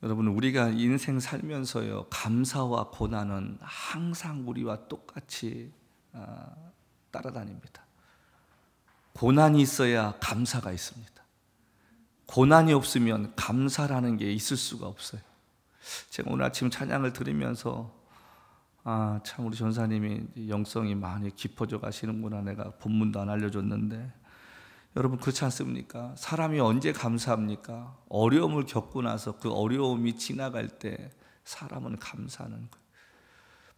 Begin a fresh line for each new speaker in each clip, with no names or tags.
여러분, 우리가 인생 살면서요, 감사와 고난은 항상 우리와 똑같이 따라다닙니다. 고난이 있어야 감사가 있습니다. 고난이 없으면 감사라는 게 있을 수가 없어요. 제가 오늘 아침 찬양을 들으면서 참 우리 전사님이 영성이 많이 깊어져 가시는구나. 내가 본문도 안 알려줬는데, 여러분 그렇지 않습니까? 사람이 언제 감사합니까? 어려움을 겪고 나서 그 어려움이 지나갈 때 사람은 감사하는 거예요.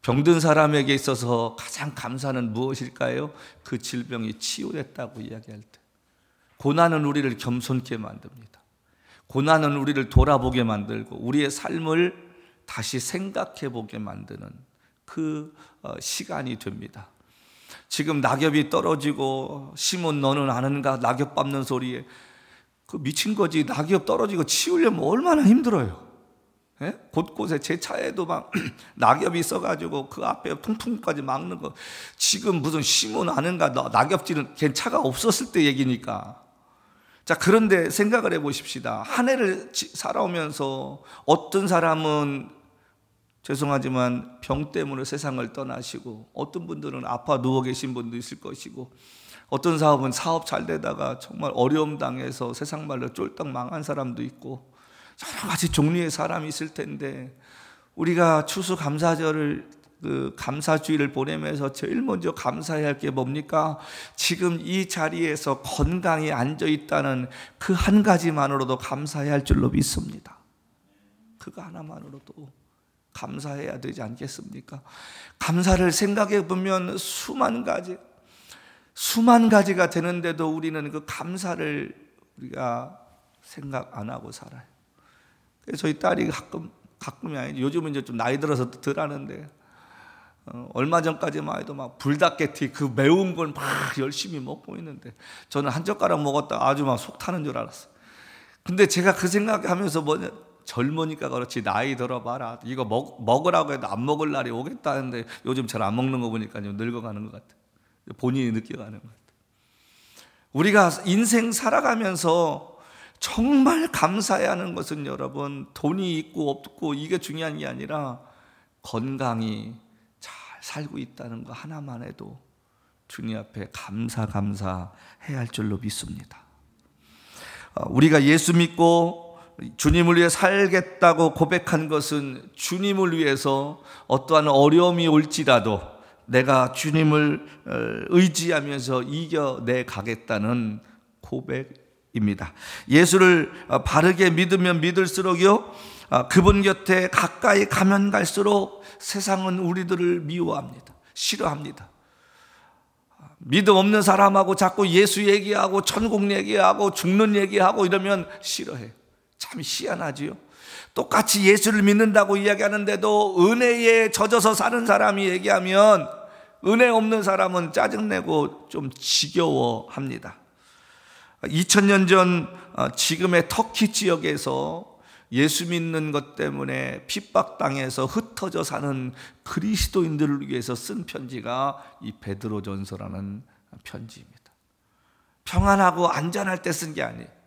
병든 사람에게 있어서 가장 감사는 무엇일까요? 그 질병이 치유됐다고 이야기할 때. 고난은 우리를 겸손케 만듭니다. 고난은 우리를 돌아보게 만들고 우리의 삶을 다시 생각해 보게 만드는 그 시간이 됩니다. 지금 낙엽이 떨어지고 시몬 너는 아는가? 낙엽 밟는 소리에 그 미친 거지. 낙엽 떨어지고 치우려면 얼마나 힘들어요. 예? 곳곳에 제 차에도 막 낙엽이 있어가지고 그 앞에 통풍까지 막는 거. 지금 무슨 시몬 아는가? 낙엽질은 걔 차가 없었을 때 얘기니까. 자, 그런데 생각을 해보십시다. 한 해를 살아오면서 어떤 사람은 죄송하지만 병 때문에 세상을 떠나시고, 어떤 분들은 아파 누워 계신 분도 있을 것이고, 어떤 사업은 사업 잘 되다가 정말 어려움 당해서 세상 말로 쫄딱 망한 사람도 있고, 여러 가지 종류의 사람이 있을 텐데, 우리가 추수감사절을 감사주의를 보내면서 제일 먼저 감사해야 할 게 뭡니까? 지금 이 자리에서 건강히 앉아 있다는 그 한 가지만으로도 감사해야 할 줄로 믿습니다. 그거 하나만으로도 감사해야 되지 않겠습니까? 감사를 생각해 보면 수만 가지가 되는데도 우리는 그 감사를 우리가 생각 안 하고 살아요. 그래서 저희 딸이 가끔이 아니죠. 요즘은 이제 좀 나이 들어서 덜 하는데, 얼마 전까지만 해도 막 불닭게티 그 매운 걸 막 열심히 먹고 있는데, 저는 한 젓가락 먹었다 아주 막 속 타는 줄 알았어요. 근데 제가 그 생각하면서 뭐냐, 젊으니까 그렇지 나이 들어봐라, 이거 먹으라고 해도 안 먹을 날이 오겠다는데 요즘 잘 안 먹는 거 보니까 좀 늙어가는 것 같아요. 본인이 느껴가는 것 같아요. 우리가 인생 살아가면서 정말 감사해야 하는 것은, 여러분, 돈이 있고 없고 이게 중요한 게 아니라 건강히 잘 살고 있다는 거 하나만 해도 주님 앞에 감사해야 할 줄로 믿습니다. 우리가 예수 믿고 주님을 위해 살겠다고 고백한 것은 주님을 위해서 어떠한 어려움이 올지라도 내가 주님을 의지하면서 이겨내 가겠다는 고백입니다. 예수를 바르게 믿으면 믿을수록요, 그분 곁에 가까이 가면 갈수록 세상은 우리들을 미워합니다. 싫어합니다. 믿음 없는 사람하고 자꾸 예수 얘기하고 천국 얘기하고 죽는 얘기하고 이러면 싫어해요. 참 희한하지요. 똑같이 예수를 믿는다고 이야기하는데도 은혜에 젖어서 사는 사람이 얘기하면 은혜 없는 사람은 짜증내고 좀 지겨워합니다. 2000년 전 지금의 터키 지역에서 예수 믿는 것 때문에 핍박당해서 흩어져 사는 그리스도인들을 위해서 쓴 편지가 이 베드로전서라는 편지입니다. 평안하고 안전할 때 쓴 게 아니에요.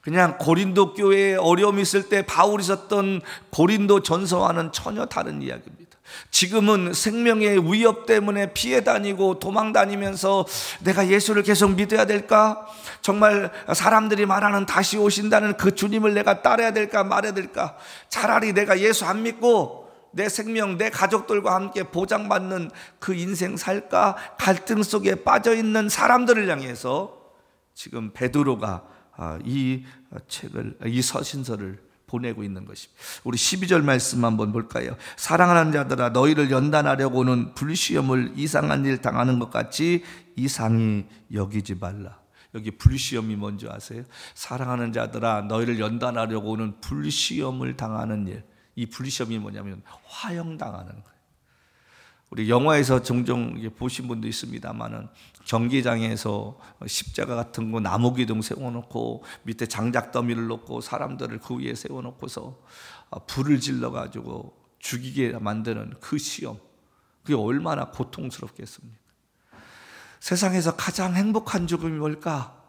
그냥 고린도 교회에 어려움이 있을 때 바울이 썼던 고린도 전서와는 전혀 다른 이야기입니다. 지금은 생명의 위협 때문에 피해 다니고 도망 다니면서 내가 예수를 계속 믿어야 될까? 정말 사람들이 말하는 다시 오신다는 그 주님을 내가 따라야 될까 말아야 될까? 차라리 내가 예수 안 믿고 내 생명, 내 가족들과 함께 보장받는 그 인생 살까? 갈등 속에 빠져있는 사람들을 향해서 지금 베드로가 이 서신서를 보내고 있는 것입니다. 우리 12절 말씀 한번 볼까요? 사랑하는 자들아, 너희를 연단하려고는 불시험을 이상한 일 당하는 것 같이 이상히 여기지 말라. 여기 불시험이 뭔지 아세요? 사랑하는 자들아, 너희를 연단하려고는 불시험을 당하는 일. 이 불시험이 뭐냐면 화형당하는 거예요. 우리 영화에서 종종 보신 분도 있습니다만은 경기장에서 십자가 같은 거 나무 기둥 세워놓고 밑에 장작 더미를 놓고 사람들을 그 위에 세워놓고서 불을 질러가지고 죽이게 만드는 그 시험, 그게 얼마나 고통스럽겠습니까? 세상에서 가장 행복한 죽음이 뭘까?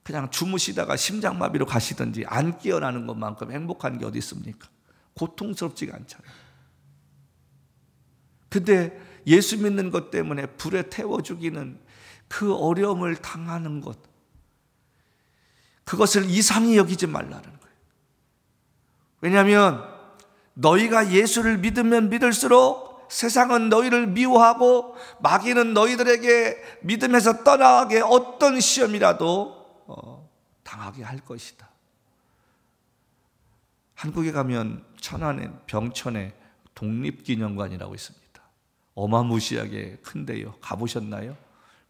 그냥 주무시다가 심장마비로 가시든지 안 깨어나는 것만큼 행복한 게 어디 있습니까? 고통스럽지가 않잖아요. 근데 예수 믿는 것 때문에 불에 태워 죽이는 그 어려움을 당하는 것, 그것을 이상히 여기지 말라는 거예요. 왜냐하면 너희가 예수를 믿으면 믿을수록 세상은 너희를 미워하고 마귀는 너희들에게 믿음에서 떠나게 어떤 시험이라도 당하게 할 것이다. 한국에 가면 천안에 병천에 독립기념관이라고 있습니다. 어마무시하게 큰데요. 가보셨나요?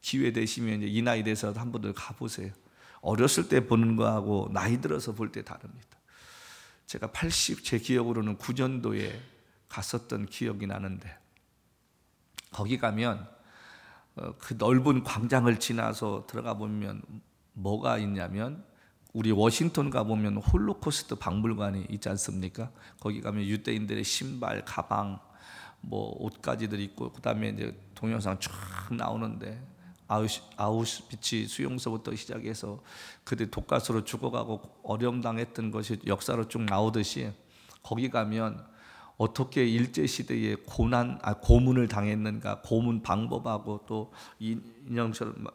기회 되시면 이 나이 돼서 한 번들 가보세요. 어렸을 때 보는 거하고 나이 들어서 볼 때 다릅니다. 제가 제 기억으로는 9년도에 갔었던 기억이 나는데, 거기 가면 그 넓은 광장을 지나서 들어가 보면 뭐가 있냐면, 우리 워싱턴 가보면 홀로코스트 박물관이 있지 않습니까? 거기 가면 유대인들의 신발, 가방, 뭐 옷가지들 있고, 그 다음에 이제 동영상 쫙 나오는데, 아우슈비츠 수용소부터 시작해서 그들 독가스로 죽어가고 어려움 당했던 것이 역사로 쭉 나오듯이, 거기 가면 어떻게 일제시대에 고문을 당했는가, 고문 방법하고 또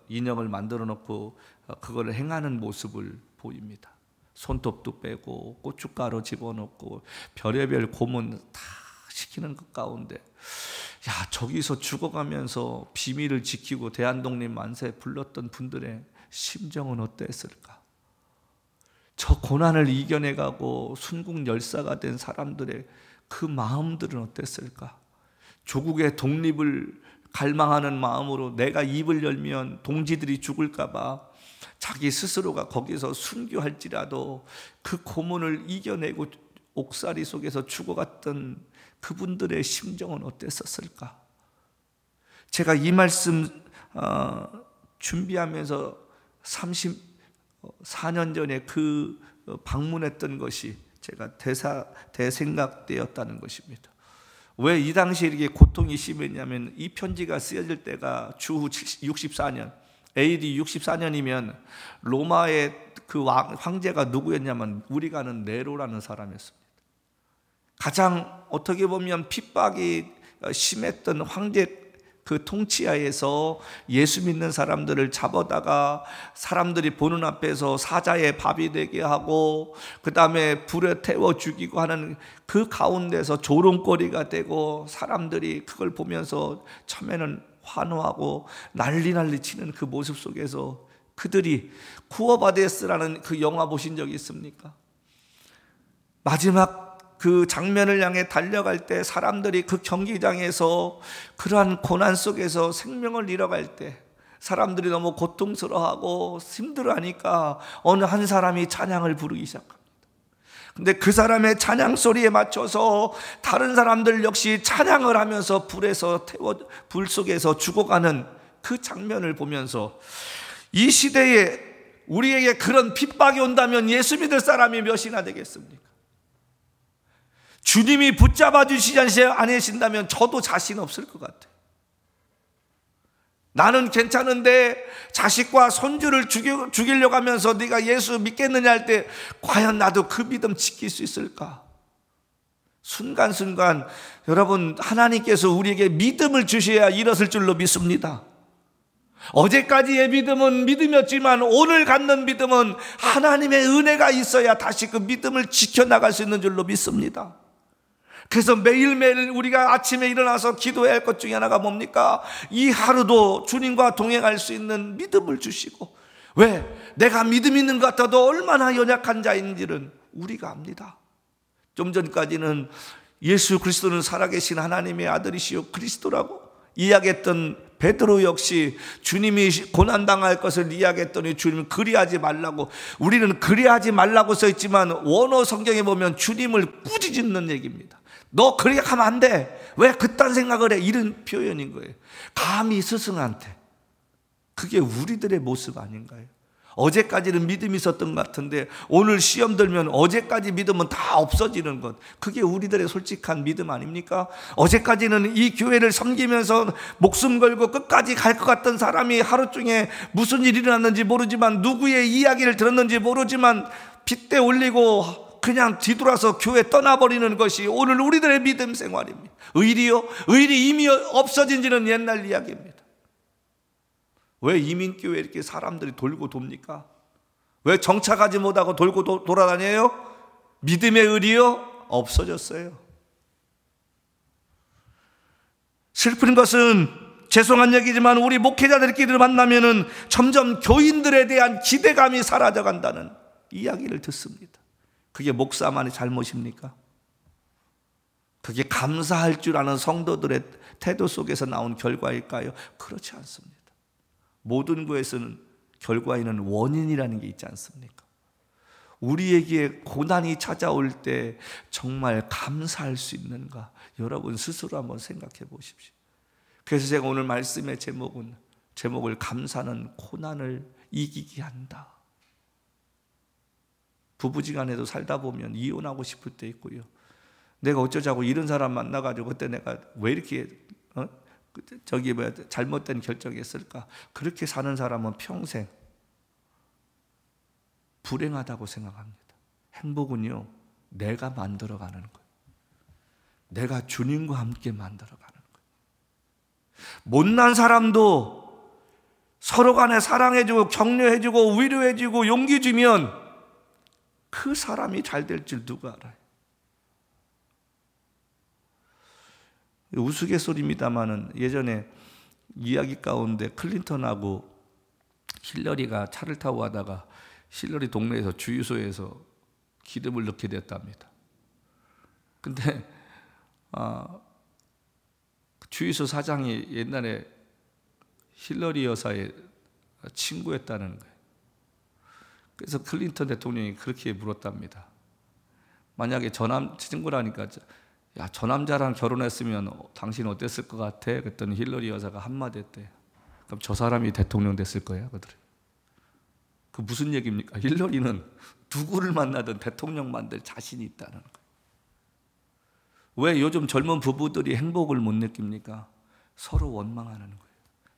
인형을 만들어 놓고 그걸 행하는 모습을 보입니다. 손톱도 빼고 고춧가루 집어넣고 별의별 고문 다 시키는 것 가운데, 야, 저기서 죽어가면서 비밀을 지키고 대한독립 만세 불렀던 분들의 심정은 어땠을까? 저 고난을 이겨내가고 순국 열사가 된 사람들의 그 마음들은 어땠을까? 조국의 독립을 갈망하는 마음으로 내가 입을 열면 동지들이 죽을까 봐 자기 스스로가 거기서 순교할지라도 그 고문을 이겨내고 옥살이 속에서 죽어갔던 그분들의 심정은 어땠었을까? 제가 이 말씀 준비하면서 34년 전에 그 방문했던 것이 제가 대생각되었다는 것입니다. 왜 이 당시에 이렇게 고통이 심했냐면, 이 편지가 쓰여질 때가 주후 64년, AD 64년이면 로마의 그 황제가 누구였냐면 우리가 아는 네로라는 사람이었습니다. 가장 어떻게 보면 핍박이 심했던 황제 그 통치하에서 예수 믿는 사람들을 잡아다가 사람들이 보는 앞에서 사자의 밥이 되게 하고, 그 다음에 불에 태워 죽이고 하는 그 가운데서 조롱거리가 되고, 사람들이 그걸 보면서 처음에는 환호하고 난리 치는 그 모습 속에서 그들이 쿠어바데스라는 그 영화 보신 적이 있습니까? 마지막 그 장면을 향해 달려갈 때 사람들이 그 경기장에서 그러한 고난 속에서 생명을 잃어갈 때 사람들이 너무 고통스러워하고 힘들어하니까 어느 한 사람이 찬양을 부르기 시작합니다. 근데 그 사람의 찬양 소리에 맞춰서 다른 사람들 역시 찬양을 하면서 불 속에서 죽어가는 그 장면을 보면서, 이 시대에 우리에게 그런 핍박이 온다면 예수 믿을 사람이 몇이나 되겠습니까? 주님이 붙잡아 주시지 않으신다면 저도 자신 없을 것 같아요. 나는 괜찮은데 자식과 손주를 죽이려고 하면서 네가 예수 믿겠느냐 할 때 과연 나도 그 믿음 지킬 수 있을까? 순간순간 여러분, 하나님께서 우리에게 믿음을 주셔야 일어설 줄로 믿습니다. 어제까지의 믿음은 믿음이었지만 오늘 갖는 믿음은 하나님의 은혜가 있어야 다시 그 믿음을 지켜나갈 수 있는 줄로 믿습니다. 그래서 매일매일 우리가 아침에 일어나서 기도해야 할 것 중에 하나가 뭡니까? 이 하루도 주님과 동행할 수 있는 믿음을 주시고, 왜? 내가 믿음 있는 것 같아도 얼마나 연약한 자인지는 우리가 압니다. 좀 전까지는 예수 그리스도는 살아계신 하나님의 아들이시요 그리스도라고 이야기했던 베드로 역시 주님이 고난당할 것을 이야기했더니 주님은 그리하지 말라고, 우리는 그리하지 말라고 써있지만 원어 성경에 보면 주님을 꾸짖는 얘기입니다. 너 그렇게 하면 안 돼. 왜 그딴 생각을 해? 이런 표현인 거예요. 감히 스승한테. 그게 우리들의 모습 아닌가요? 어제까지는 믿음이 있었던 것 같은데 오늘 시험 들면 어제까지 믿음은 다 없어지는 것, 그게 우리들의 솔직한 믿음 아닙니까? 어제까지는 이 교회를 섬기면서 목숨 걸고 끝까지 갈 것 같던 사람이 하루 중에 무슨 일이 일어났는지 모르지만, 누구의 이야기를 들었는지 모르지만 빗대 올리고 그냥 뒤돌아서 교회 떠나버리는 것이 오늘 우리들의 믿음 생활입니다. 의리요? 의리 이미 없어진 지는 옛날 이야기입니다. 왜 이민교회에 이렇게 사람들이 돌고 돕니까? 왜 정착하지 못하고 돌고 돌아다녀요? 믿음의 의리요? 없어졌어요. 슬픈 것은 죄송한 얘기지만 우리 목회자들끼리 만나면은 점점 교인들에 대한 기대감이 사라져간다는 이야기를 듣습니다. 그게 목사만의 잘못입니까? 그게 감사할 줄 아는 성도들의 태도 속에서 나온 결과일까요? 그렇지 않습니다. 모든 것에서는 결과에는 원인이라는 게 있지 않습니까? 우리에게 고난이 찾아올 때 정말 감사할 수 있는가? 여러분 스스로 한번 생각해 보십시오. 그래서 제가 오늘 말씀의 제목을 감사는 고난을 이기게 한다. 부부지간에도 살다 보면 이혼하고 싶을 때 있고요. 내가 어쩌자고 이런 사람 만나가지고 그때 내가 왜 이렇게 잘못된 결정했을까? 그렇게 사는 사람은 평생 불행하다고 생각합니다. 행복은요, 내가 만들어가는 거예요. 내가 주님과 함께 만들어가는 거예요. 못난 사람도 서로 간에 사랑해주고 격려해주고 위로해주고 용기 주면 그 사람이 잘 될 줄 누가 알아요? 우스갯소리입니다마는 예전에 이야기 가운데 클린턴하고 힐러리가 차를 타고 가다가 힐러리 동네에서 주유소에서 기름을 넣게 됐답니다. 근데 주유소 사장이 옛날에 힐러리 여사의 친구였다는 거예요. 그래서 클린턴 대통령이 그렇게 물었답니다. 만약에 친구라니까, 야, 저 남자랑 결혼했으면 당신 어땠을 것 같아? 그랬더니 힐러리 여사가 한마디 했대요. 그럼 저 사람이 대통령 됐을 거야, 그들이. 그 무슨 얘기입니까? 힐러리는 누구를 만나든 대통령 만들 자신이 있다는 거예요. 왜 요즘 젊은 부부들이 행복을 못 느낍니까? 서로 원망하는 거예요.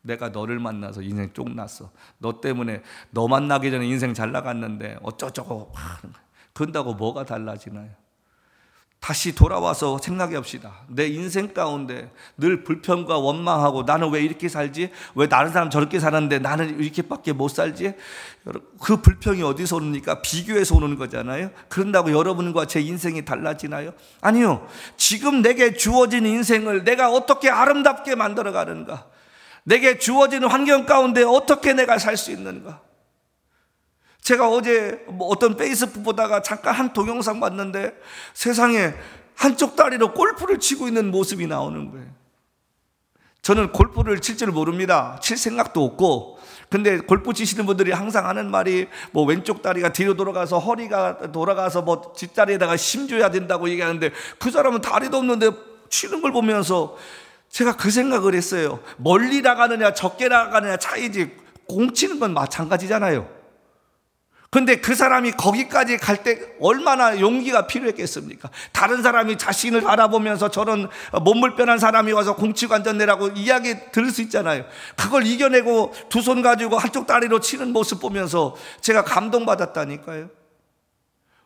내가 너를 만나서 인생 쫑났어. 너 때문에 너 만나기 전에 인생 잘 나갔는데 어쩌저쩌고 하는 거예요. 그런다고 뭐가 달라지나요? 다시 돌아와서 생각해 봅시다. 내 인생 가운데 늘 불평과 원망하고 나는 왜 이렇게 살지? 왜 다른 사람 저렇게 사는데 나는 이렇게밖에 못 살지? 그 불평이 어디서 오니까? 비교해서 오는 거잖아요. 그런다고 여러분과 제 인생이 달라지나요? 아니요. 지금 내게 주어진 인생을 내가 어떻게 아름답게 만들어가는가? 내게 주어지는 환경 가운데 어떻게 내가 살 수 있는가? 제가 어제 어떤 페이스북 보다가 잠깐 한 동영상 봤는데 세상에 한쪽 다리로 골프를 치고 있는 모습이 나오는 거예요. 저는 골프를 칠 줄 모릅니다. 칠 생각도 없고. 근데 골프 치시는 분들이 항상 하는 말이 뭐 왼쪽 다리가 뒤로 돌아가서 허리가 돌아가서 뭐 뒷다리에다가 힘줘야 된다고 얘기하는데, 그 사람은 다리도 없는데 치는 걸 보면서 제가 그 생각을 했어요. 멀리 나가느냐 적게 나가느냐 차이지, 공 치는 건 마찬가지잖아요. 근데 그 사람이 거기까지 갈 때 얼마나 용기가 필요했겠습니까? 다른 사람이 자신을 바라보면서 저런 몸물변한 사람이 와서 공치고 앉았네라고 이야기 들을 수 있잖아요. 그걸 이겨내고 두 손 가지고 한쪽 다리로 치는 모습 보면서 제가 감동받았다니까요.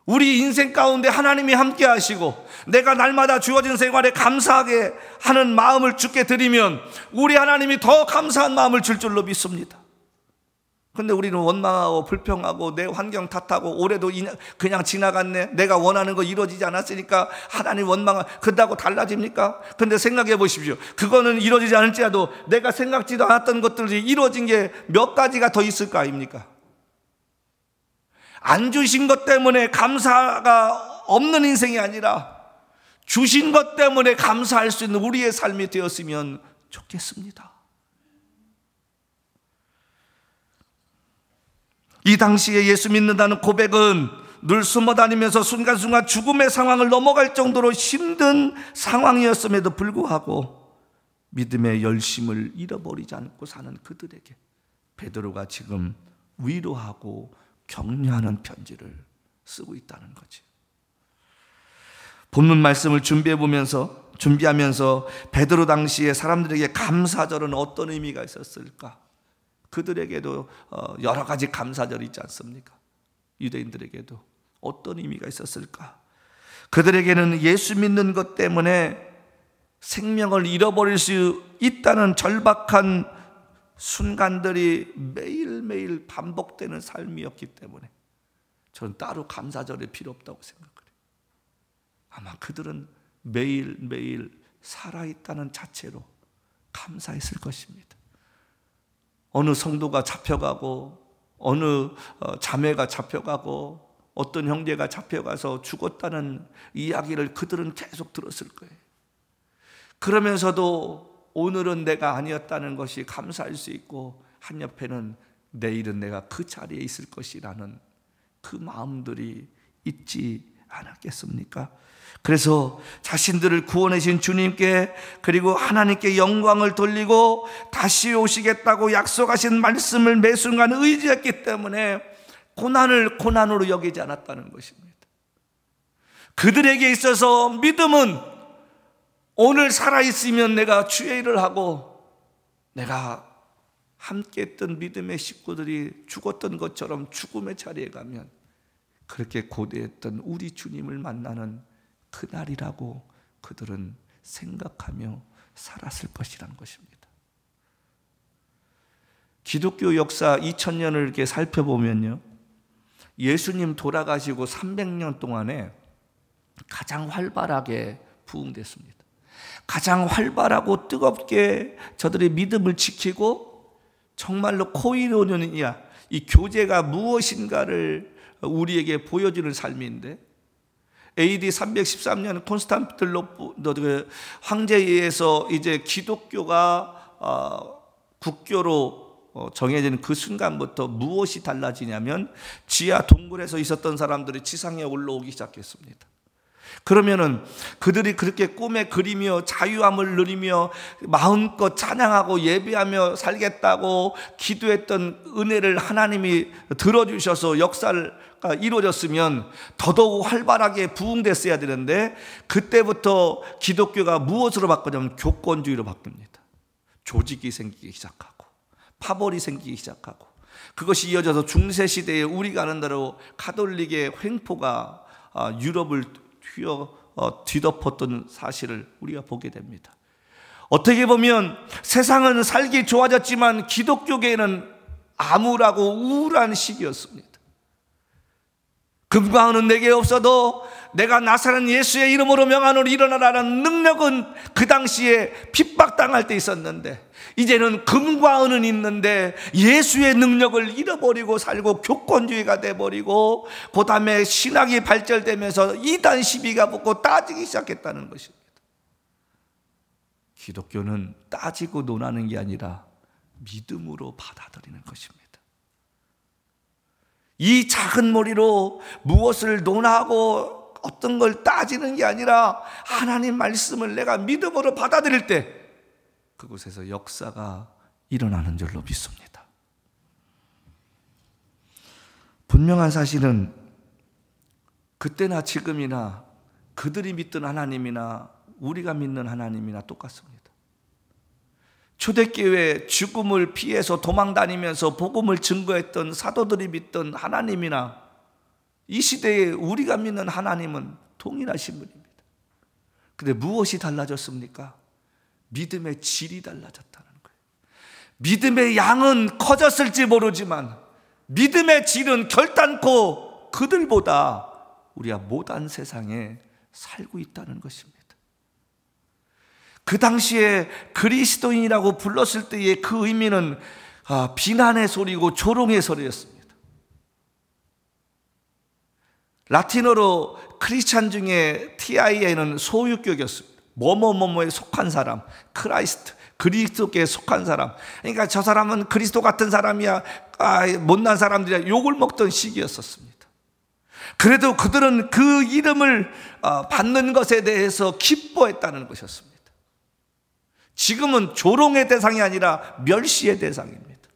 우리 인생 가운데 하나님이 함께 하시고 내가 날마다 주어진 생활에 감사하게 하는 마음을 주께 드리면 우리 하나님이 더 감사한 마음을 줄 줄로 믿습니다. 근데 우리는 원망하고 불평하고 내 환경 탓하고 올해도 그냥 지나갔네, 내가 원하는 거 이루어지지 않았으니까 하나님 그렇다고 달라집니까? 근데 생각해 보십시오. 그거는 이루어지지 않을지라도 내가 생각지도 않았던 것들이 이루어진 게 몇 가지가 더 있을 거 아닙니까? 안 주신 것 때문에 감사가 없는 인생이 아니라 주신 것 때문에 감사할 수 있는 우리의 삶이 되었으면 좋겠습니다. 이 당시에 예수 믿는다는 고백은 늘 숨어다니면서 순간순간 죽음의 상황을 넘어갈 정도로 힘든 상황이었음에도 불구하고 믿음의 열심을 잃어버리지 않고 사는 그들에게 베드로가 지금 위로하고 격려하는 편지를 쓰고 있다는 거지. 본문 말씀을 준비하면서 베드로 당시에 사람들에게 감사절은 어떤 의미가 있었을까? 그들에게도 여러 가지 감사절이 있지 않습니까? 유대인들에게도 어떤 의미가 있었을까? 그들에게는 예수 믿는 것 때문에 생명을 잃어버릴 수 있다는 절박한 순간들이 매일매일 반복되는 삶이었기 때문에 저는 따로 감사절이 필요 없다고 생각해요. 아마 그들은 매일매일 살아있다는 자체로 감사했을 것입니다. 어느 성도가 잡혀가고 어느 자매가 잡혀가고 어떤 형제가 잡혀가서 죽었다는 이야기를 그들은 계속 들었을 거예요. 그러면서도 오늘은 내가 아니었다는 것이 감사할 수 있고 한옆에는 내일은 내가 그 자리에 있을 것이라는 그 마음들이 있지 않았겠습니까? 그래서 자신들을 구원해 주신 주님께 그리고 하나님께 영광을 돌리고 다시 오시겠다고 약속하신 말씀을 매 순간 의지했기 때문에 고난을 고난으로 여기지 않았다는 것입니다. 그들에게 있어서 믿음은 오늘 살아있으면 내가 주의 일을 하고 내가 함께 했던 믿음의 식구들이 죽었던 것처럼 죽음의 자리에 가면 그렇게 고대했던 우리 주님을 만나는 그날이라고 그들은 생각하며 살았을 것이라는 것입니다. 기독교 역사 2000년을 이렇게 살펴보면요, 예수님 돌아가시고 300년 동안에 가장 활발하게 부흥됐습니다. 가장 활발하고 뜨겁게 저들의 믿음을 지키고 정말로 코이노니아, 이 교제가 무엇인가를 우리에게 보여주는 삶인데, AD 313년 콘스탄티노플 황제에 의해서 이제 기독교가 국교로 정해진 그 순간부터 무엇이 달라지냐면 지하 동굴에서 있었던 사람들이 지상에 올라오기 시작했습니다. 그러면은 그들이 그렇게 꿈에 그리며 자유함을 누리며 마음껏 찬양하고 예배하며 살겠다고 기도했던 은혜를 하나님이 들어주셔서 역사가 이루어졌으면 더더욱 활발하게 부흥됐어야 되는데, 그때부터 기독교가 무엇으로 바뀌냐면 교권주의로 바뀝니다. 조직이 생기기 시작하고 파벌이 생기기 시작하고, 그것이 이어져서 중세시대에 우리가 아는 대로 가톨릭의 횡포가 유럽을 뒤덮었던 사실을 우리가 보게 됩니다. 어떻게 보면 세상은 살기 좋아졌지만 기독교계에는 암울하고 우울한 시기였습니다. 금과 은은 내게 없어도 내가 나사렛 예수의 이름으로 명하노니 일어나라는 능력은 그 당시에 핍박당할 때 있었는데, 이제는 금과 은은 있는데 예수의 능력을 잃어버리고 살고 교권주의가 돼버리고, 그 다음에 신학이 발전되면서 이단 시비가 붙고 따지기 시작했다는 것입니다. 기독교는 따지고 논하는 게 아니라 믿음으로 받아들이는 것입니다. 이 작은 머리로 무엇을 논하고 어떤 걸 따지는 게 아니라 하나님 말씀을 내가 믿음으로 받아들일 때 그곳에서 역사가 일어나는 줄로 믿습니다. 분명한 사실은 그때나 지금이나 그들이 믿던 하나님이나 우리가 믿는 하나님이나 똑같습니다. 초대교회 죽음을 피해서 도망다니면서 복음을 증거했던 사도들이 믿던 하나님이나 이 시대에 우리가 믿는 하나님은 동일하신 분입니다. 그런데 무엇이 달라졌습니까? 믿음의 질이 달라졌다는 거예요. 믿음의 양은 커졌을지 모르지만 믿음의 질은 결단코 그들보다 우리가 못한 세상에 살고 있다는 것입니다. 그 당시에 그리스도인이라고 불렀을 때의 그 의미는 비난의 소리고 조롱의 소리였습니다. 라틴어로 크리스찬 중에 TIA는 소유격이었습니다. 뭐뭐뭐뭐에 속한 사람, 크라이스트, 그리스도께 속한 사람. 그러니까 저 사람은 그리스도 같은 사람이야, 못난 사람들이야, 욕을 먹던 시기였었습니다. 그래도 그들은 그 이름을 받는 것에 대해서 기뻐했다는 것이었습니다. 지금은 조롱의 대상이 아니라 멸시의 대상입니다.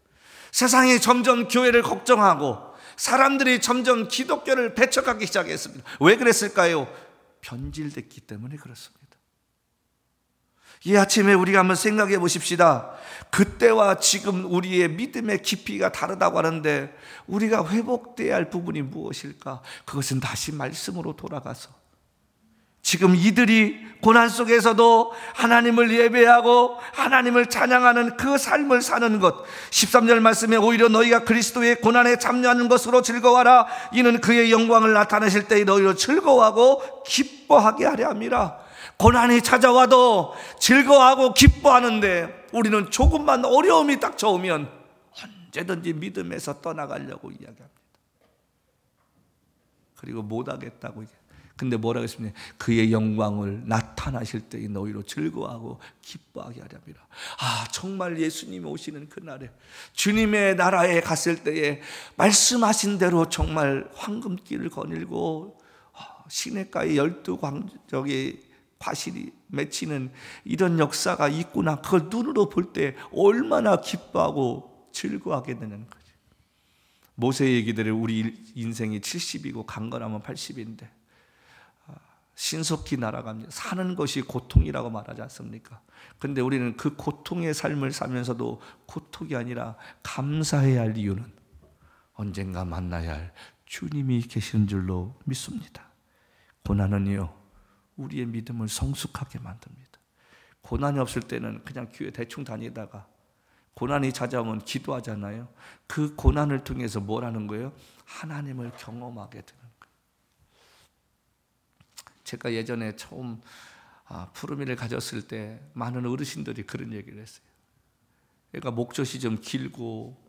세상이 점점 교회를 걱정하고 사람들이 점점 기독교를 배척하기 시작했습니다. 왜 그랬을까요? 변질됐기 때문에 그렇습니다. 이 아침에 우리가 한번 생각해 보십시다. 그때와 지금 우리의 믿음의 깊이가 다르다고 하는데 우리가 회복돼야 할 부분이 무엇일까? 그것은 다시 말씀으로 돌아가서 지금 이들이 고난 속에서도 하나님을 예배하고 하나님을 찬양하는 그 삶을 사는 것, 13절 말씀에 오히려 너희가 그리스도의 고난에 참여하는 것으로 즐거워하라. 이는 그의 영광을 나타내실 때에 너희로 즐거워하고 기뻐하게 하려 함이라. 고난이 찾아와도 즐거워하고 기뻐하는데 우리는 조금만 어려움이 닥쳐오면 언제든지 믿음에서 떠나가려고 이야기합니다. 그리고 못하겠다고 얘기합니다. 근데 뭐라고 했습니까? 그의 영광을 나타나실 때에 너희로 즐거워하고 기뻐하게 하렵니다. 정말 예수님이 오시는 그날에 주님의 나라에 갔을 때에 말씀하신 대로 정말 황금길을 거닐고 시냇가에 12광적이 과실이 맺히는 이런 역사가 있구나. 그걸 눈으로 볼 때 얼마나 기뻐하고 즐거워하게 되는 거죠. 모세 얘기대로 우리 인생이 70이고 강건하면 80인데 신속히 날아갑니다. 사는 것이 고통이라고 말하지 않습니까? 그런데 우리는 그 고통의 삶을 살면서도 고통이 아니라 감사해야 할 이유는 언젠가 만나야 할 주님이 계시는 줄로 믿습니다. 고난은요, 우리의 믿음을 성숙하게 만듭니다. 고난이 없을 때는 그냥 교회 대충 다니다가 고난이 찾아오면 기도하잖아요. 그 고난을 통해서 뭘 하는 거예요? 하나님을 경험하게 되는 거예요. 제가 예전에 처음 푸르미를 가졌을 때 많은 어르신들이 그런 얘기를 했어요. 그러니까 목젖이 좀 길고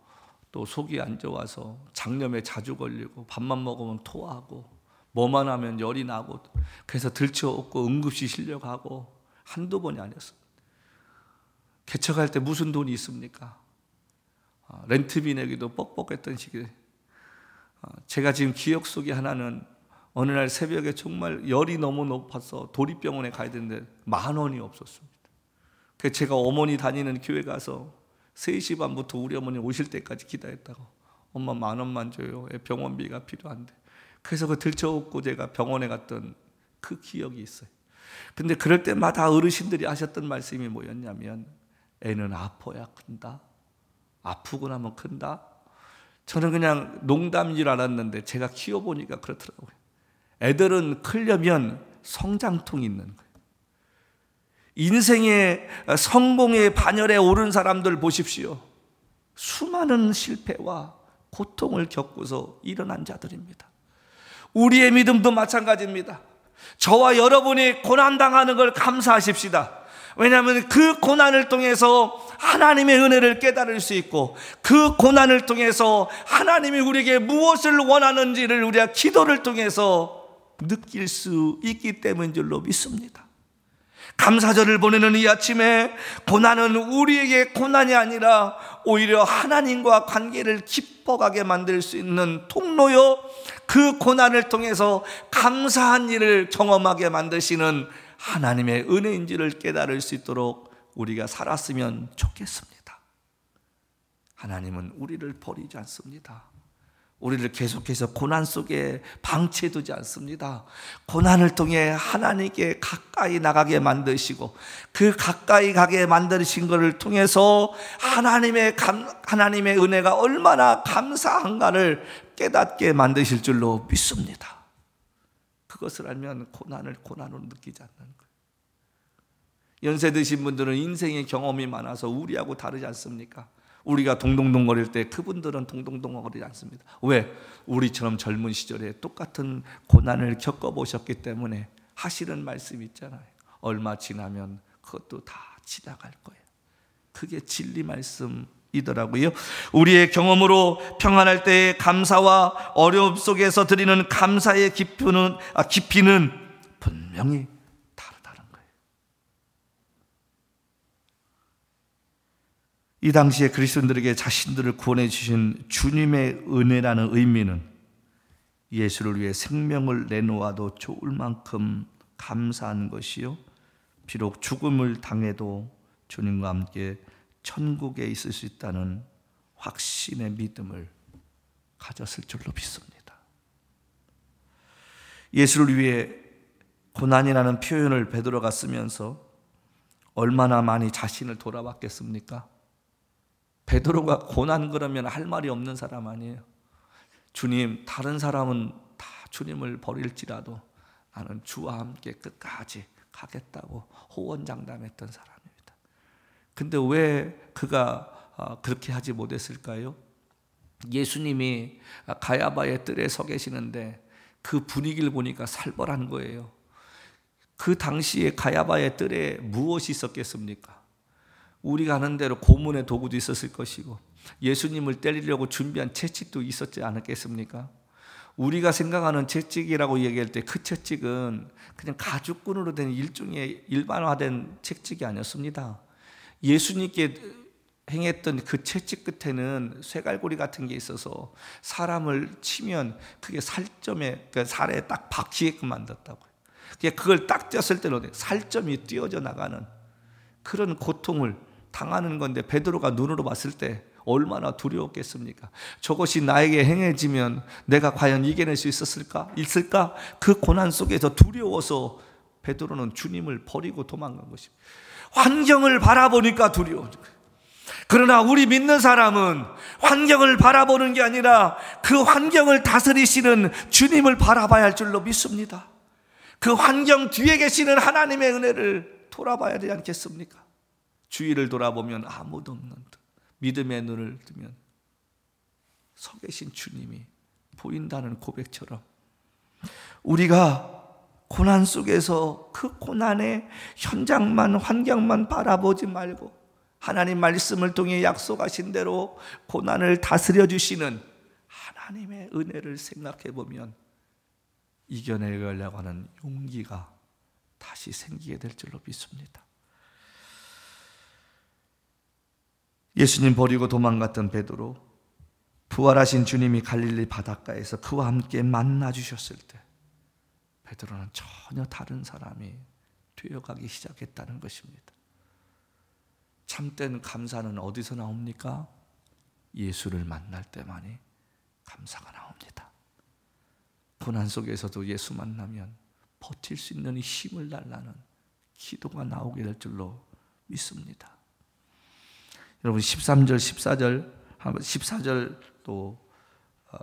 또 속이 안 좋아서 장염에 자주 걸리고 밥만 먹으면 토하고 뭐만 하면 열이 나고 그래서 들쳐업고 응급실 실려가고 한두 번이 아니었습니다. 개척할 때 무슨 돈이 있습니까? 렌트비 내기도 뻑뻑했던 시기에 제가 지금 기억 속에 하나는 어느 날 새벽에 정말 열이 너무 높아서 도립병원에 가야 되는데 10,000원이 없었습니다. 그래서 제가 어머니 다니는 교회 가서 3시 반부터 우리 어머니 오실 때까지 기다렸다고 엄마 10,000원만 줘요. 병원비가 필요한데. 그래서 그 들쳐업고 제가 병원에 갔던 그 기억이 있어요. 근데 그럴 때마다 어르신들이 하셨던 말씀이 뭐였냐면 애는 아파야 큰다. 아프고 나면 큰다. 저는 그냥 농담인 줄 알았는데 제가 키워보니까 그렇더라고요. 애들은 크려면 성장통이 있는 거예요. 인생의 성공의 반열에 오른 사람들 보십시오. 수많은 실패와 고통을 겪고서 일어난 자들입니다. 우리의 믿음도 마찬가지입니다. 저와 여러분이 고난당하는 걸 감사하십시다. 왜냐하면 그 고난을 통해서 하나님의 은혜를 깨달을 수 있고 그 고난을 통해서 하나님이 우리에게 무엇을 원하는지를 우리가 기도를 통해서 느낄 수 있기 때문인 줄로 믿습니다. 감사절을 보내는 이 아침에 고난은 우리에게 고난이 아니라 오히려 하나님과 관계를 깊어가게 만들 수 있는 통로요, 그 고난을 통해서 감사한 일을 경험하게 만드시는 하나님의 은혜인지를 깨달을 수 있도록 우리가 살았으면 좋겠습니다. 하나님은 우리를 버리지 않습니다. 우리를 계속해서 고난 속에 방치해두지 않습니다. 고난을 통해 하나님께 가까이 나가게 만드시고 그 가까이 가게 만드신 것을 통해서 하나님의 은혜가 얼마나 감사한가를 깨닫게 만드실 줄로 믿습니다. 그것을 알면 고난을 고난으로 느끼지 않는 거예요. 연세 드신 분들은 인생의 경험이 많아서 우리하고 다르지 않습니까? 우리가 동동동거릴 때 그분들은 동동동거리지 않습니다. 왜? 우리처럼 젊은 시절에 똑같은 고난을 겪어보셨기 때문에 하시는 말씀이 있잖아요. 얼마 지나면 그것도 다 지나갈 거예요. 그게 진리 말씀이더라고요. 우리의 경험으로 평안할 때의 감사와 어려움 속에서 드리는 감사의 깊이는 분명히 이 당시에 그리스도인들에게 자신들을 구원해 주신 주님의 은혜라는 의미는 예수를 위해 생명을 내놓아도 좋을 만큼 감사한 것이요, 비록 죽음을 당해도 주님과 함께 천국에 있을 수 있다는 확신의 믿음을 가졌을 줄로 믿습니다. 예수를 위해 고난이라는 표현을 베드로가 쓰면서 얼마나 많이 자신을 돌아봤겠습니까? 베드로가 고난 그러면 할 말이 없는 사람 아니에요. 주님, 다른 사람은 다 주님을 버릴지라도 나는 주와 함께 끝까지 가겠다고 호언장담했던 사람입니다. 근데 왜 그가 그렇게 하지 못했을까요? 예수님이 가야바의 뜰에 서 계시는데 그 분위기를 보니까 살벌한 거예요. 그 당시에 가야바의 뜰에 무엇이 있었겠습니까? 우리가 아는 대로 고문의 도구도 있었을 것이고 예수님을 때리려고 준비한 채찍도 있었지 않았겠습니까? 우리가 생각하는 채찍이라고 얘기할 때 그 채찍은 그냥 가죽끈으로 된 일종의 일반화된 채찍이 아니었습니다. 예수님께 행했던 그 채찍 끝에는 쇠갈고리 같은 게 있어서 사람을 치면 그게 살점에, 그 살에 딱 박히게끔 만들었다고요. 그걸 딱 떼었을 때는 살점이 띄어져 나가는 그런 고통을 당하는 건데 베드로가 눈으로 봤을 때 얼마나 두려웠겠습니까? 저것이 나에게 행해지면 내가 과연 이겨낼 수 있을까? 그 고난 속에서 두려워서 베드로는 주님을 버리고 도망간 것입니다. 환경을 바라보니까 두려워. 그러나 우리 믿는 사람은 환경을 바라보는 게 아니라 그 환경을 다스리시는 주님을 바라봐야 할 줄로 믿습니다. 그 환경 뒤에 계시는 하나님의 은혜를 돌아봐야 되지 않겠습니까? 주위를 돌아보면 아무도 없는 듯 믿음의 눈을 뜨면 서 계신 주님이 보인다는 고백처럼 우리가 고난 속에서 그 고난의 현장만, 환경만 바라보지 말고 하나님 말씀을 통해 약속하신 대로 고난을 다스려 주시는 하나님의 은혜를 생각해 보면 이겨내려고 하는 용기가 다시 생기게 될 줄로 믿습니다. 예수님 버리고 도망갔던 베드로, 부활하신 주님이 갈릴리 바닷가에서 그와 함께 만나 주셨을 때 베드로는 전혀 다른 사람이 되어가기 시작했다는 것입니다. 참된 감사는 어디서 나옵니까? 예수를 만날 때만이 감사가 나옵니다. 고난 속에서도 예수 만나면 버틸 수 있는 힘을 달라는 기도가 나오게 될 줄로 믿습니다. 여러분 13절, 14절 또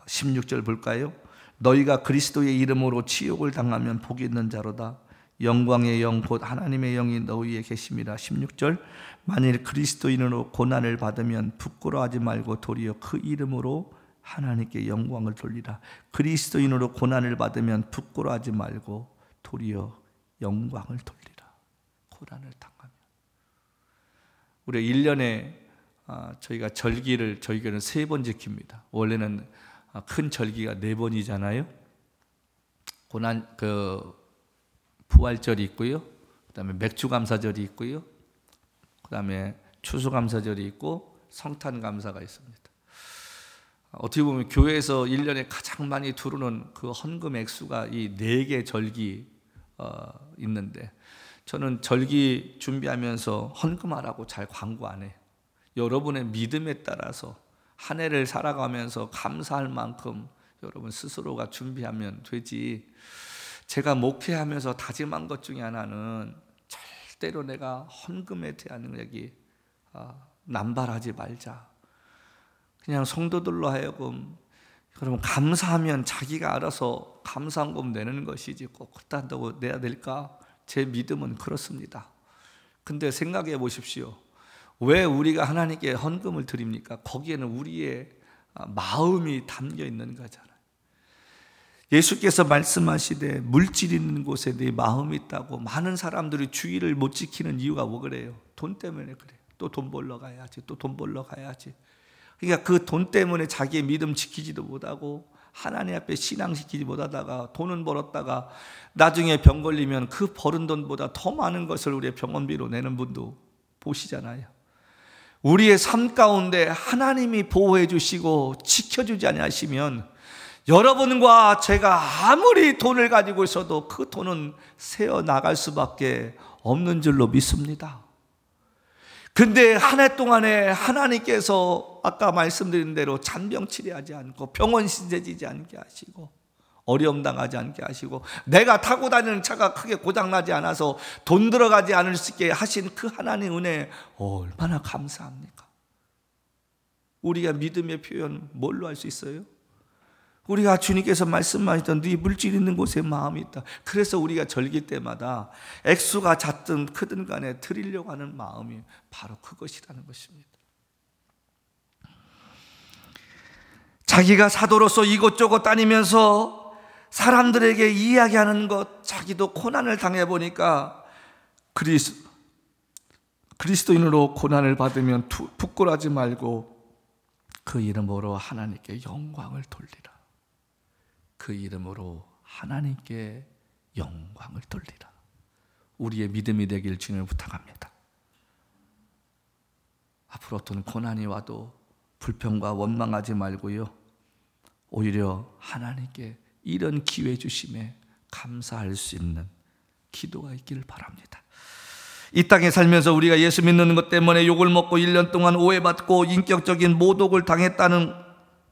16절 볼까요? 너희가 그리스도의 이름으로 치욕을 당하면 복이 있는 자로다. 영광의 영 곧 하나님의 영이 너희에 계심이라. 16절 만일 그리스도인으로 고난을 받으면 부끄러워하지 말고 도리어 그 이름으로 하나님께 영광을 돌리라. 그리스도인으로 고난을 받으면 부끄러워하지 말고 도리어 영광을 돌리라. 고난을 당하면 우리 1년에 저희가 절기를 저희 교회는 3번 지킵니다. 원래는 큰 절기가 4번이잖아요. 고난 부활절이 있고요. 그다음에 맥주감사절이 있고요. 그다음에 추수감사절이 있고 성탄감사가 있습니다. 어떻게 보면 교회에서 1년에 가장 많이 들어오는 그 헌금 액수가 이 4개 절기 있는데 저는 절기 준비하면서 헌금하라고 잘 광고 안 해요. 여러분의 믿음에 따라서 한 해를 살아가면서 감사할 만큼 여러분 스스로가 준비하면 되지. 제가 목회하면서 다짐한 것 중에 하나는 절대로 내가 헌금에 대한 얘기 남발하지 말자. 그냥 성도들로 하여금 그러면 감사하면 자기가 알아서 감사한금 내는 것이지 꼭 그렇다고 내야 될까? 제 믿음은 그렇습니다. 근데 생각해 보십시오. 왜 우리가 하나님께 헌금을 드립니까? 거기에는 우리의 마음이 담겨 있는 거잖아요. 예수께서 말씀하시되 물질 있는 곳에 네 마음이 있다고. 많은 사람들이 주의를 못 지키는 이유가 뭐 그래요? 돈 때문에 그래요. 또 돈 벌러 가야지, 또 돈 벌러 가야지. 그러니까 그 돈 때문에 자기의 믿음 지키지도 못하고 하나님 앞에 신앙시키지 못하다가 돈은 벌었다가 나중에 병 걸리면 그 벌은 돈보다 더 많은 것을 우리의 병원비로 내는 분도 보시잖아요. 우리의 삶 가운데 하나님이 보호해 주시고 지켜주지 아니하시면 여러분과 제가 아무리 돈을 가지고 있어도 그 돈은 새어 나갈 수밖에 없는 줄로 믿습니다. 근데 한 해 동안에 하나님께서 아까 말씀드린 대로 잔병 치레하지 않고 병원 신세지지 않게 하시고 어려움 당하지 않게 하시고 내가 타고 다니는 차가 크게 고장나지 않아서 돈 들어가지 않을 수 있게 하신 그 하나님의 은혜 얼마나 감사합니까? 우리가 믿음의 표현 뭘로 할 수 있어요? 우리가 주님께서 말씀하셨던 네 물질 있는 곳에 마음이 있다. 그래서 우리가 절기 때마다 액수가 작든 크든 간에 드리려고 하는 마음이 바로 그것이라는 것입니다. 자기가 사도로서 이곳저곳 다니면서 사람들에게 이야기하는 것, 자기도 고난을 당해보니까 그리스도인으로 고난을 받으면 부끄러워하지 말고 그 이름으로 하나님께 영광을 돌리라. 그 이름으로 하나님께 영광을 돌리라. 우리의 믿음이 되길 주님을 부탁합니다. 앞으로 어떤 고난이 와도 불평과 원망하지 말고요, 오히려 하나님께 이런 기회 주심에 감사할 수 있는 기도가 있기를 바랍니다. 이 땅에 살면서 우리가 예수 믿는 것 때문에 욕을 먹고 1년 동안 오해받고 인격적인 모독을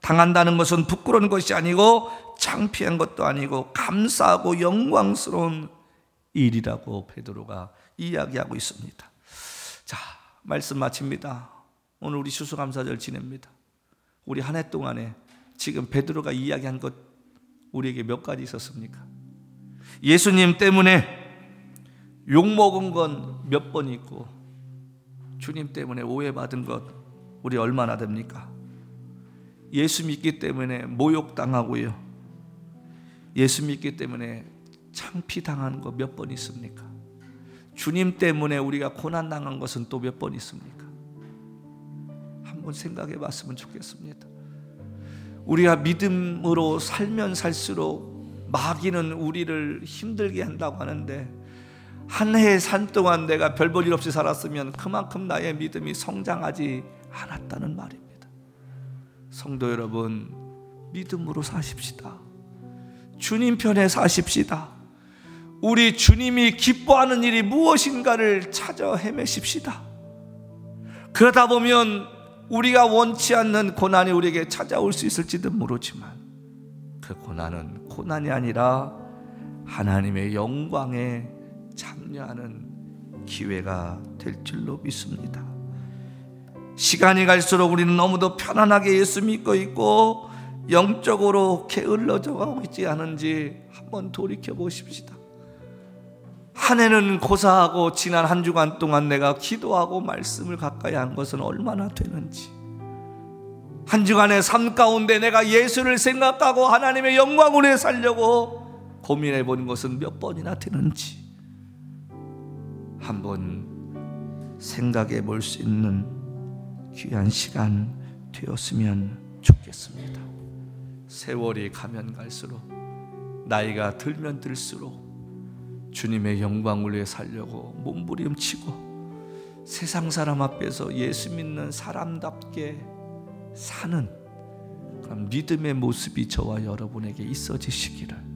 당한다는 것은 부끄러운 것이 아니고 창피한 것도 아니고 감사하고 영광스러운 일이라고 베드로가 이야기하고 있습니다. 자, 말씀 마칩니다. 오늘 우리 추수감사절 지냅니다. 우리 한 해 동안에 지금 베드로가 이야기한 것 우리에게 몇 가지 있었습니까? 예수님 때문에 욕먹은 건 몇 번 있고 주님 때문에 오해받은 것 우리 얼마나 됩니까? 예수 믿기 때문에 모욕당하고요, 예수 믿기 때문에 창피당하는 거 몇 번 있습니까? 주님 때문에 우리가 고난당한 것은 또 몇 번 있습니까? 한번 생각해 봤으면 좋겠습니다. 우리가 믿음으로 살면 살수록 마귀는 우리를 힘들게 한다고 하는데, 한 해 산 동안 내가 별 볼 일 없이 살았으면 그만큼 나의 믿음이 성장하지 않았다는 말입니다. 성도 여러분, 믿음으로 사십시다. 주님 편에 사십시다. 우리 주님이 기뻐하는 일이 무엇인가를 찾아 헤매십시다. 그러다 보면 우리가 원치 않는 고난이 우리에게 찾아올 수 있을지도 모르지만 그 고난은 고난이 아니라 하나님의 영광에 참여하는 기회가 될 줄로 믿습니다. 시간이 갈수록 우리는 너무도 편안하게 예수 믿고 있고 영적으로 게을러져 가고 있지 않은지 한번 돌이켜 보십시다. 한 해는 고사하고 지난 한 주간 동안 내가 기도하고 말씀을 가까이 한 것은 얼마나 되는지, 한 주간의 삶 가운데 내가 예수를 생각하고 하나님의 영광을 위해 살려고 고민해 본 것은 몇 번이나 되는지 한번 생각해 볼 수 있는 귀한 시간 되었으면 좋겠습니다. 세월이 가면 갈수록, 나이가 들면 들수록 주님의 영광을 위해 살려고 몸부림치고 세상 사람 앞에서 예수 믿는 사람답게 사는 그런 믿음의 모습이 저와 여러분에게 있어지시기를